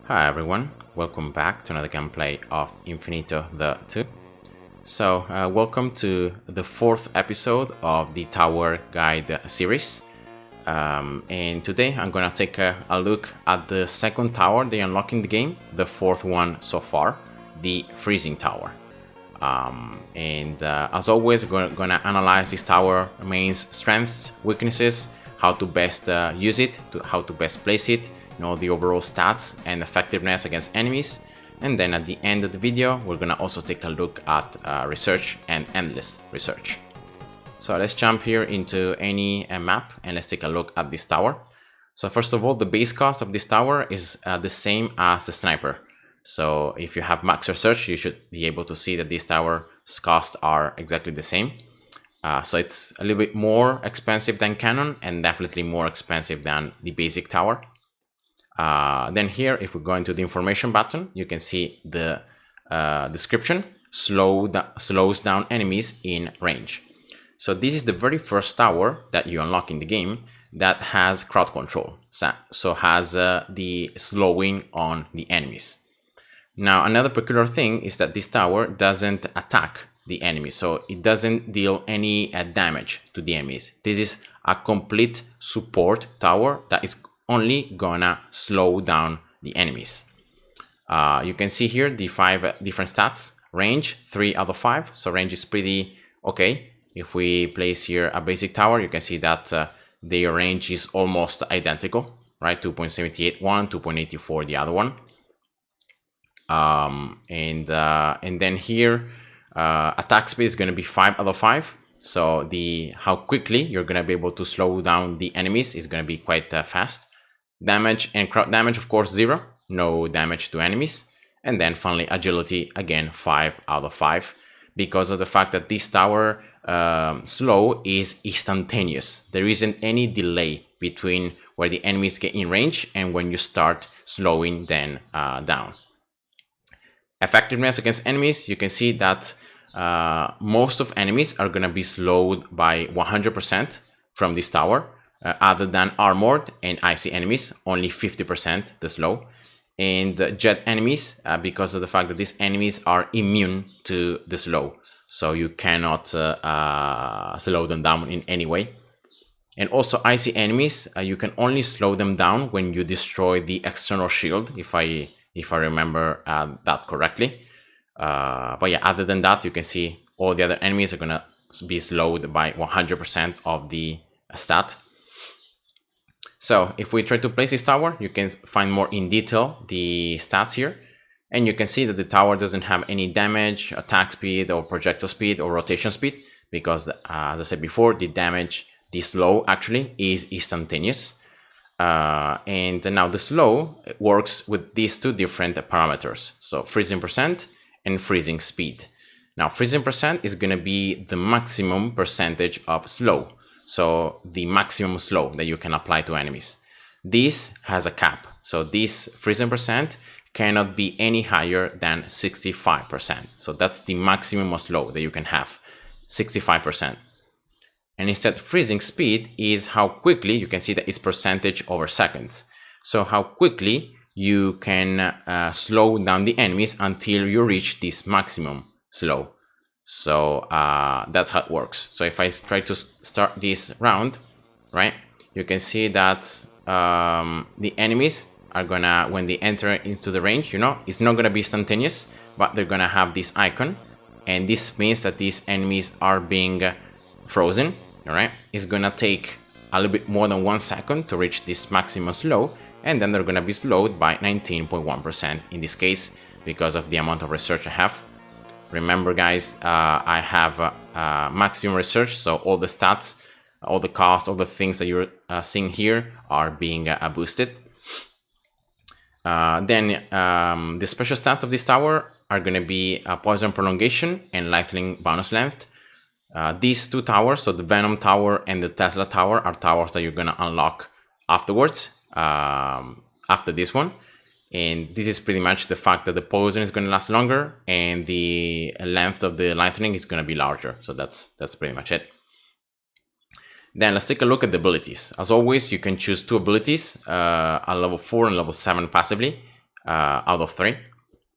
Hi everyone, welcome back to another gameplay of Infinitode 2. So, welcome to the fourth episode of the Tower Guide series. And today I'm gonna take a look at the second tower they unlock in the game, the fourth one so far, the Freezing Tower. As always, we're gonna analyze this tower mains, strengths, weaknesses, how to best use it, how to best place it, the overall stats and effectiveness against enemies. And then at the end of the video, we're gonna also take a look at research and endless research. So let's jump here into any map and let's take a look at this tower. So first of all, the base cost of this tower is the same as the sniper. So if you have max research, you should be able to see that these towers costs are exactly the same. So it's a little bit more expensive than cannon and definitely more expensive than the basic tower. Then here, if we go into the information button, you can see the description, slows down enemies in range. So this is the very first tower that you unlock in the game that has crowd control, so has the slowing on the enemies. Now, another peculiar thing is that this tower doesn't attack the enemies, so it doesn't deal any damage to the enemies. This is a complete support tower that is only gonna slow down the enemies. You can see here the 5 different stats. Range, 3 out of 5, so range is pretty okay. If we place here a basic tower, you can see that their range is almost identical, right? 2.78 one, 2.84 the other one. And then here, attack speed is going to be 5 out of 5. So how quickly you're going to be able to slow down the enemies is going to be quite fast. Damage and crowd damage, of course, 0, no damage to enemies. And then finally, agility, again, 5 out of 5, because of the fact that this tower slow is instantaneous. There isn't any delay between where the enemies get in range and when you start slowing them down. Effectiveness against enemies, you can see that most of enemies are going to be slowed by 100% from this tower. Other than armored and icy enemies, only 50% the slow. And jet enemies, because of the fact that these enemies are immune to the slow. So you cannot slow them down in any way. And also icy enemies, you can only slow them down when you destroy the external shield, if I remember that correctly. But yeah, other than that, you can see all the other enemies are gonna be slowed by 100% of the stat. So if we try to place this tower, you can find more in detail the stats here. And you can see that the tower doesn't have any damage, attack speed, or projectile speed, or rotation speed, because as I said before, the damage, the slow actually is instantaneous. And now the slow works with these two different parameters. So freezing percent and freezing speed. Now freezing percent is going to be the maximum percentage of slow. So the maximum slow that you can apply to enemies. This has a cap. So this freezing percent cannot be any higher than 65%. So that's the maximum of slow that you can have, 65%. And instead, freezing speed is how quickly, you can see that it's percentage over seconds. So how quickly you can slow down the enemies until you reach this maximum slow. So that's how it works. So if I try to start this round, right, you can see that the enemies are gonna, when they enter into the range, it's not gonna be instantaneous, but they're gonna have this icon. And this means that these enemies are being frozen, all right? It's gonna take a little bit more than 1 second to reach this maximum slow, and then they're gonna be slowed by 19.1% in this case, because of the amount of research I have. Remember guys, I have maximum research, so all the stats, all the cost, all the things that you're seeing here are being boosted. Then the special stats of this tower are going to be poison prolongation and lightning bonus length. These two towers, so the Venom Tower and the Tesla Tower, are towers that you're going to unlock afterwards, after this one. And this is pretty much the fact that the poison is going to last longer and the length of the lightning is going to be larger. So that's pretty much it. Then let's take a look at the abilities. As always, you can choose 2 abilities, a level 4 and level 7 passively. out of 3.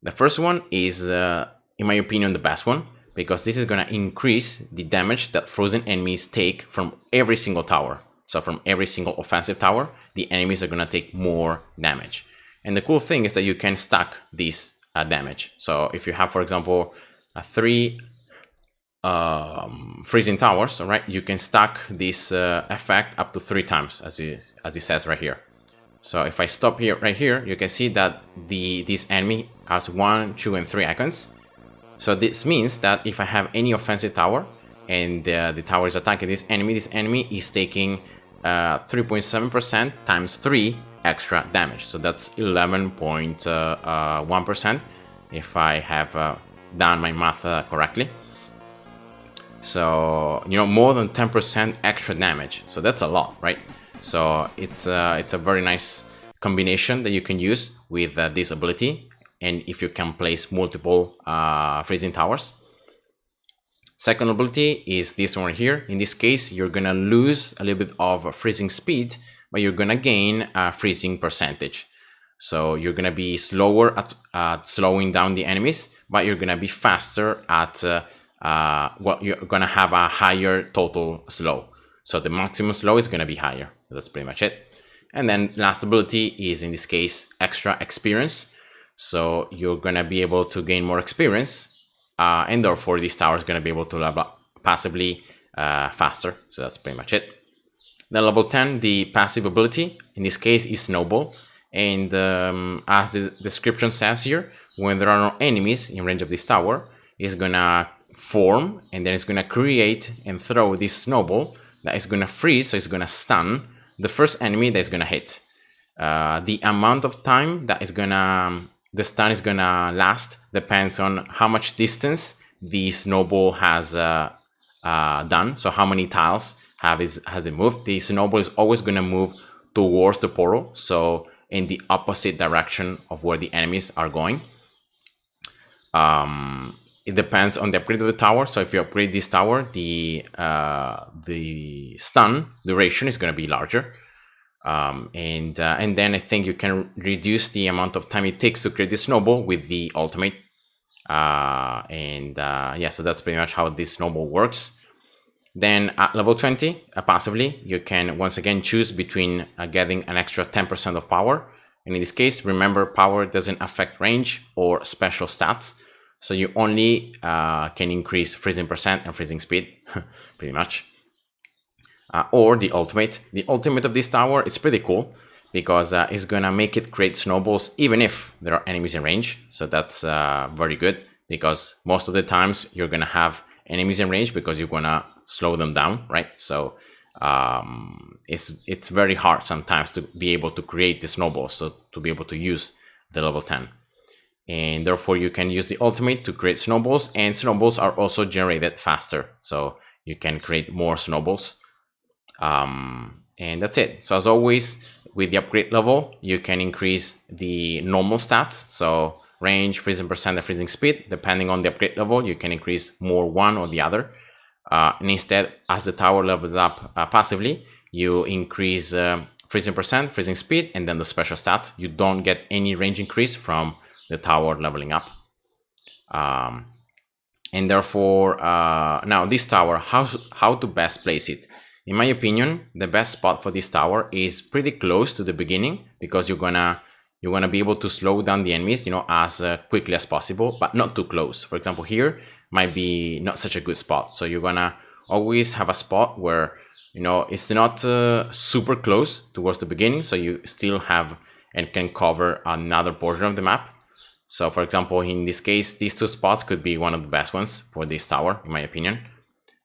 The first one is, in my opinion, the best one, because this is going to increase the damage that frozen enemies take from every single tower. So from every single offensive tower, the enemies are going to take more damage. And the cool thing is that you can stack this damage. So if you have, for example, 3 freezing towers, all right, you can stack this effect up to 3 times, as it says right here. So if I stop here, right here, you can see that this enemy has 1, 2, and 3 icons. So this means that if I have any offensive tower and the tower is attacking this enemy is taking 3.7% times 3 extra damage. So that's 11.1% if I have done my math correctly. So, you know, more than 10% extra damage. So that's a lot, right? So it's a very nice combination that you can use with this ability, and if you can place multiple freezing towers. Second ability is this one here. In this case, you're gonna lose a little bit of freezing speed, but you're gonna gain a freezing percentage. So you're gonna be slower at slowing down the enemies, but you're gonna be faster at well, you're gonna have a higher total slow. So the maximum slow is gonna be higher. That's pretty much it. And then last ability is, in this case, extra experience. So you're gonna be able to gain more experience, and therefore this tower is gonna be able to level up passively faster. So that's pretty much it. Then level 10, the passive ability, in this case, is Snowball. And as the description says here, when there are no enemies in range of this tower, it's gonna form, and then it's gonna create and throw this snowball that is gonna freeze, so it's gonna stun the first enemy that is gonna hit. The amount of time that is gonna the stun is gonna last depends on how much distance the snowball has done. So how many tiles has it moved? The snowball is always gonna move towards the portal, so in the opposite direction of where the enemies are going. It depends on the upgrade of the tower. So if you upgrade this tower, the stun duration is going to be larger, and then I think you can reduce the amount of time it takes to create the snowball with the ultimate. Yeah, so that's pretty much how this snowball works. Then at level 20, passively, you can once again choose between getting an extra 10% of power. And in this case, remember, power doesn't affect range or special stats. So you only can increase freezing percent and freezing speed, pretty much. Or the ultimate. The ultimate of this tower is pretty cool because it's gonna make it create snowballs even if there are enemies in range. So that's very good, because most of the times you're gonna have enemies in range because you're gonna slow them down, right? So it's very hard sometimes to be able to create the snowballs, so to be able to use the level 10. And therefore you can use the ultimate to create snowballs, and snowballs are also generated faster, so you can create more snowballs. And that's it. So as always, with the upgrade level, you can increase the normal stats, so range, freezing percent, and freezing speed. Depending on the upgrade level, you can increase more one or the other. And instead, as the tower levels up passively, you increase freezing percent, freezing speed, and then the special stats. You don't get any range increase from the tower leveling up. And therefore, now this tower, how to best place it? In my opinion, the best spot for this tower is pretty close to the beginning, because you're gonna be able to slow down the enemies, you know, as quickly as possible, but not too close. For example, here might be not such a good spot, so you're gonna always have a spot where, you know, it's not super close towards the beginning, so you still have and can cover another portion of the map. So for example, in this case, these two spots could be one of the best ones for this tower, in my opinion.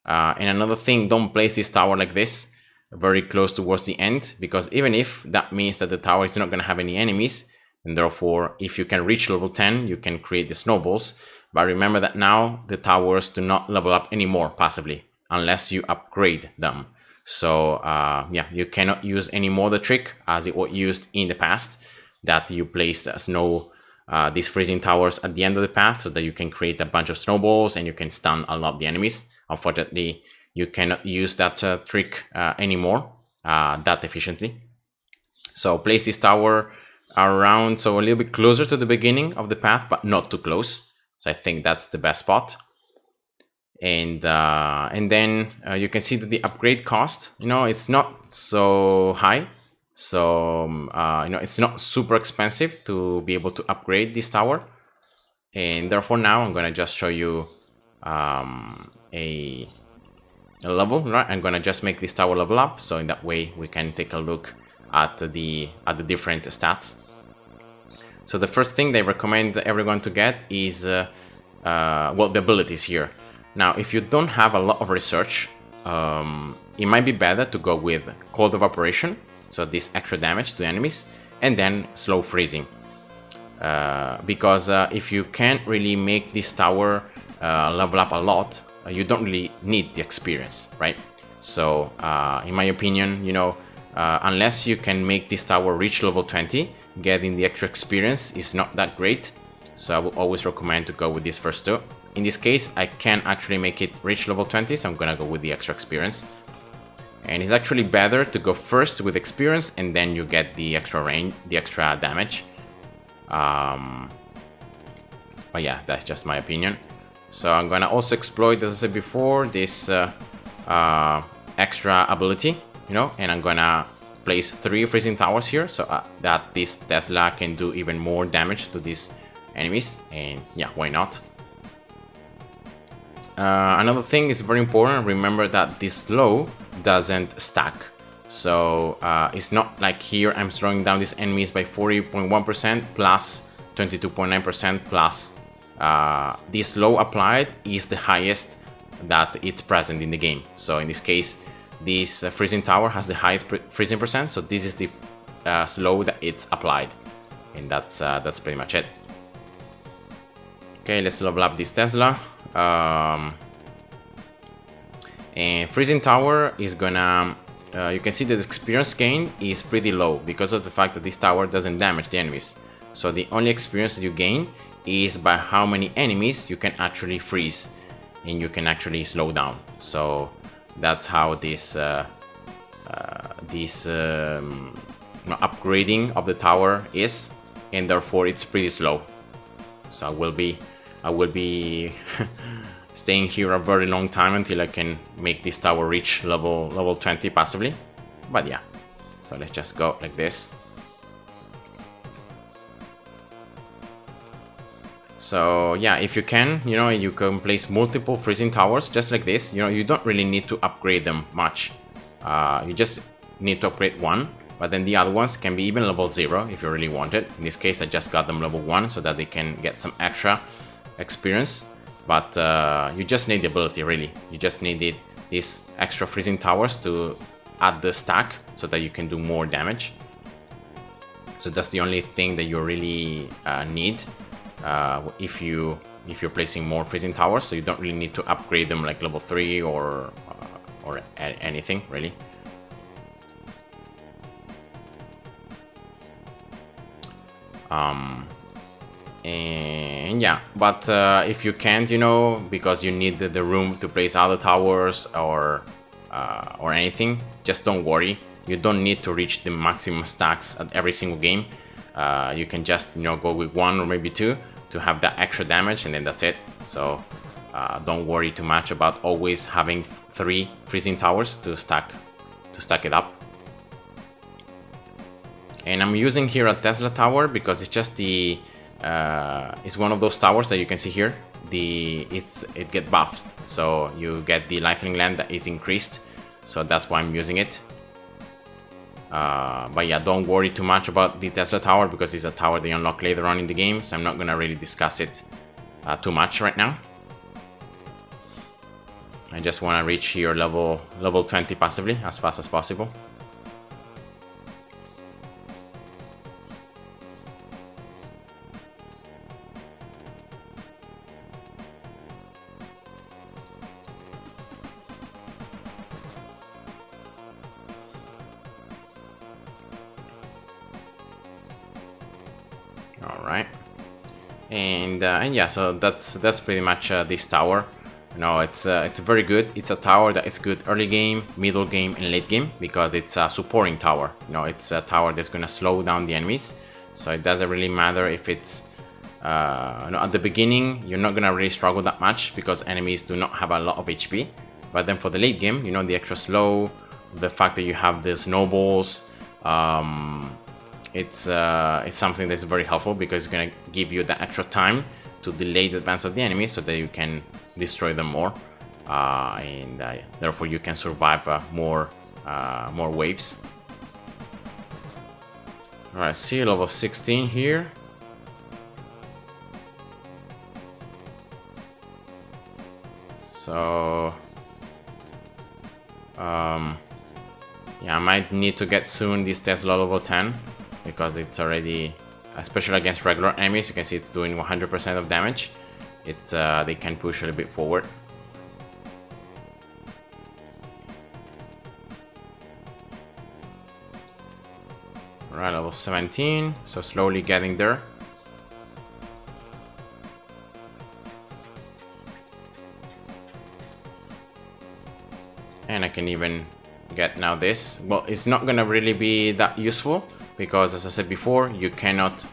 And another thing, don't place this tower like this, very close towards the end, because even if that means that the tower is not going to have any enemies, and therefore if you can reach level 10, you can create the snowballs. But remember that now the towers do not level up anymore passively, unless you upgrade them. So yeah, you cannot use any more the trick as it was used in the past, that you place these freezing towers at the end of the path so that you can create a bunch of snowballs and you can stun a lot of the enemies. Unfortunately, you cannot use that trick anymore that efficiently. So place this tower around, so a little bit closer to the beginning of the path, but not too close. So I think that's the best spot. And then you can see that the upgrade cost, it's not so high. So it's not super expensive to be able to upgrade this tower. And therefore now I'm gonna just show you a level, right? I'm gonna just make this tower level up, so in that way we can take a look at the different stats. So the first thing they recommend everyone to get is the abilities here. Now, if you don't have a lot of research, it might be better to go with cold evaporation, so this extra damage to enemies, and then slow freezing. Because if you can't really make this tower level up a lot, you don't really need the experience, right? So in my opinion, unless you can make this tower reach level 20, getting the extra experience is not that great. So I would always recommend to go with these first two. In this case, I can actually make it reach level 20, so I'm gonna go with the extra experience. And it's actually better to go first with experience, and then you get the extra range, the extra damage. But yeah, that's just my opinion. So I'm gonna also exploit, as I said before, this extra ability, and I'm gonna place 3 freezing towers here, so that this Tesla can do even more damage to these enemies. And yeah, why not? Another thing is very important. Remember that this slow doesn't stack. So it's not like here I'm slowing down these enemies by 40.1% plus 22.9% plus this slow applied is the highest that it's present in the game. So in this case, this freezing tower has the highest freezing percent, so this is the slow that it's applied, and that's pretty much it. Okay, let's level up this Tesla. And freezing tower is gonna you can see that the experience gain is pretty low because of the fact that this tower doesn't damage the enemies. So the only experience that you gain is by how many enemies you can actually freeze and you can actually slow down. So that's how this upgrading of the tower is, and therefore it's pretty slow. So I will be staying here a very long time until I can make this tower reach level 20 passively. But yeah, so let's just go like this. So yeah, if you can, you can place multiple freezing towers just like this. You don't really need to upgrade them much. You just need to upgrade one, but then the other ones can be even level 0 if you really want it. In this case, I just got them level 1 so that they can get some extra experience. But you just need the ability, really. You just need these extra freezing towers to add the stack so that you can do more damage. So that's the only thing that you really need if you're placing more freezing towers. So you don't really need to upgrade them like level 3 or anything, really. And yeah, but if you can't, because you need the room to place other towers or anything, just don't worry. You don't need to reach the maximum stacks at every single game. You can just go with 1 or maybe 2 to have that extra damage, and then that's it. So don't worry too much about always having 3 freezing towers to stack it up. And I'm using here a Tesla tower because it's just it's one of those towers that you can see here. It gets buffed, so you get the lightning land that is increased. So that's why I'm using it. But yeah, don't worry too much about the Tesla tower because it's a tower they unlock later on in the game. So I'm not gonna really discuss it too much right now. I just want to reach here level 20 passively as fast as possible. Alright, and yeah, so that's pretty much this tower. It's very good. It's a tower that is good early game, middle game, and late game because it's a supporting tower. It's a tower that's gonna slow down the enemies. so it doesn't really matter if it's at the beginning. You're not gonna really struggle that much because enemies do not have a lot of HP, but then for the late game, the extra slow, the fact that you have the snowballs, it's something that's very helpful because it's gonna give you that extra time to delay the advance of the enemy so that you can destroy them more, and therefore you can survive more waves. Alright, see level 16 here. So yeah, I might need to get soon this Tesla level 10 because it's already, especially against regular enemies, you can see it's doing 100% of damage. They can push a little bit forward. Right, level 17, so slowly getting there. And I can even get now this. Well, it's not gonna really be that useful because, as I said before, you cannot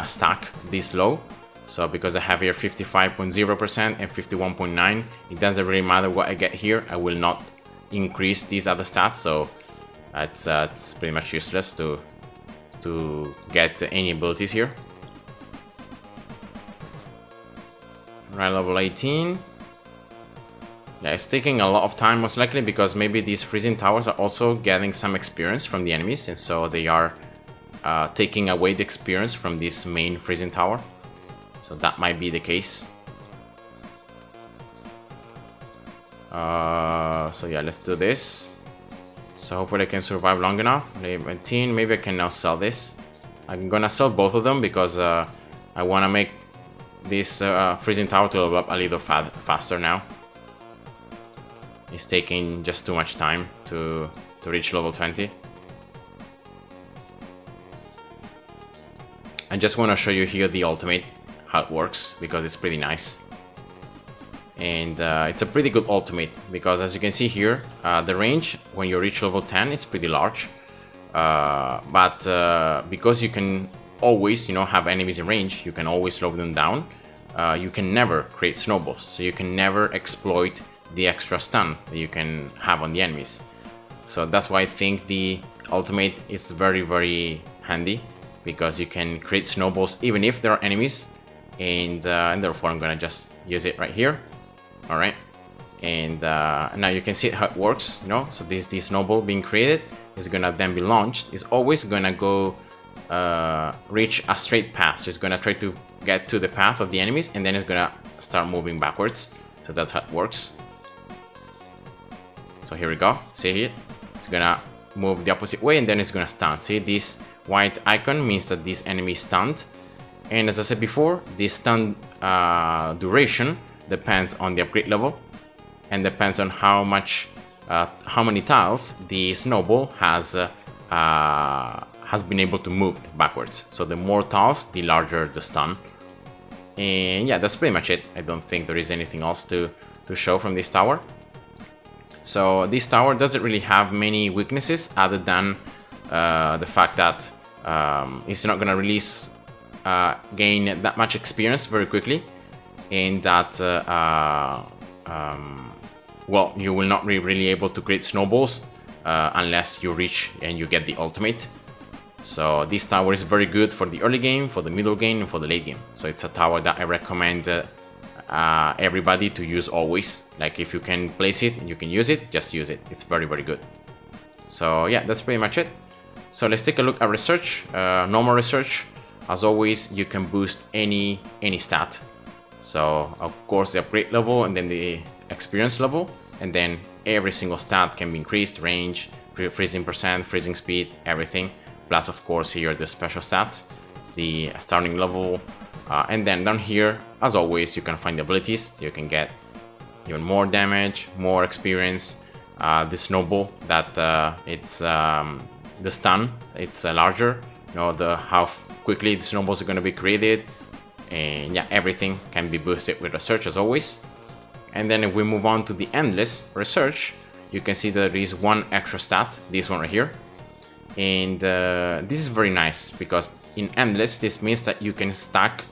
stack this low. So because I have here 55.0% and 51.9, it doesn't really matter what I get here. I will not increase these other stats, so it's pretty much useless to get any abilities here. Right, level 18. Yeah, it's taking a lot of time, most likely because maybe these freezing towers are also getting some experience from the enemies, and so they are taking away the experience from this main freezing tower. So that might be the case. So yeah, let's do this. So hopefully I can survive long enough. Level 18, maybe I can now sell this. I'm gonna sell both of them because I want to make this freezing tower to level up a little faster now. It's taking just too much time to reach level 20. I just want to show you here the ultimate, how it works, because it's pretty nice. And it's a pretty good ultimate because, as you can see here, the range when you reach level 10, it's pretty large. But because you can always, have enemies in range, you can always slow them down. You can never create snowballs, so you can never exploit the extra stun that you can have on the enemies. So that's why I think the ultimate is very, very handy, because you can create snowballs even if there are enemies, and therefore I'm gonna just use it right here. All right, and now you can see how it works. So this snowball being created is gonna then be launched. It's always gonna go reach a straight path. So it's gonna try to get to the path of the enemies, and then it's gonna start moving backwards. So that's how it works. So here we go. See it? It's gonna move the opposite way, and then it's gonna stun. See, this white icon means that this enemy is stunned. And as I said before, this stun duration depends on the upgrade level, and depends on how many tiles the snowball has been able to move backwards. So the more tiles, the larger the stun. And yeah, that's pretty much it. I don't think there is anything else to show from this tower. So this tower doesn't really have many weaknesses other than the fact that it's not gonna gain that much experience very quickly, and that well, you will not be really able to create snowballs unless you reach and you get the ultimate. So this tower is very good for the early game, for the middle game, and for the late game. So it's a tower that I recommend everybody to use always. Like, if you can place it and you can use it, just use it. It's very, very good. So yeah, that's pretty much it. So let's take a look at research. Normal research, as always, you can boost any stat. So of course the upgrade level, and then the experience level, and then every single stat can be increased: range, freezing percent, freezing speed, everything. Plus of course here the special stats, the starting level, and then down here, as always, you can find the abilities. You can get even more damage, more experience. The snowball, that it's the stun, it's larger. How quickly the snowballs are going to be created, and yeah, everything can be boosted with research as always. And then if we move on to the endless research, you can see that there is one extra stat, this one right here. And this is very nice because in endless this means that you can stack.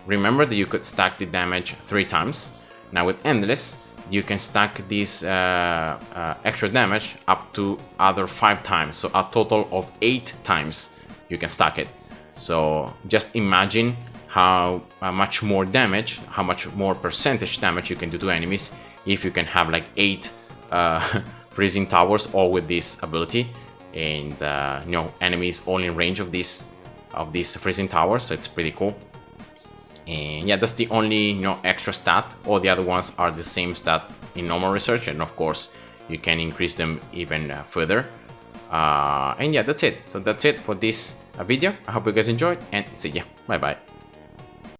Remember that you could stack the damage 3 times. Now with endless you can stack this extra damage up to other 5 times, so a total of 8 times you can stack it. So just imagine how much more damage, how much more percentage damage you can do to enemies if you can have like 8 freezing towers all with this ability, and you know, enemies all in range of this freezing tower, so it's pretty cool. And yeah, that's the only, you know, extra stat. All the other ones are the same stat in normal research, and of course you can increase them even further. And yeah, that's it. So that's it for this video. I hope you guys enjoyed, and see ya. Bye bye.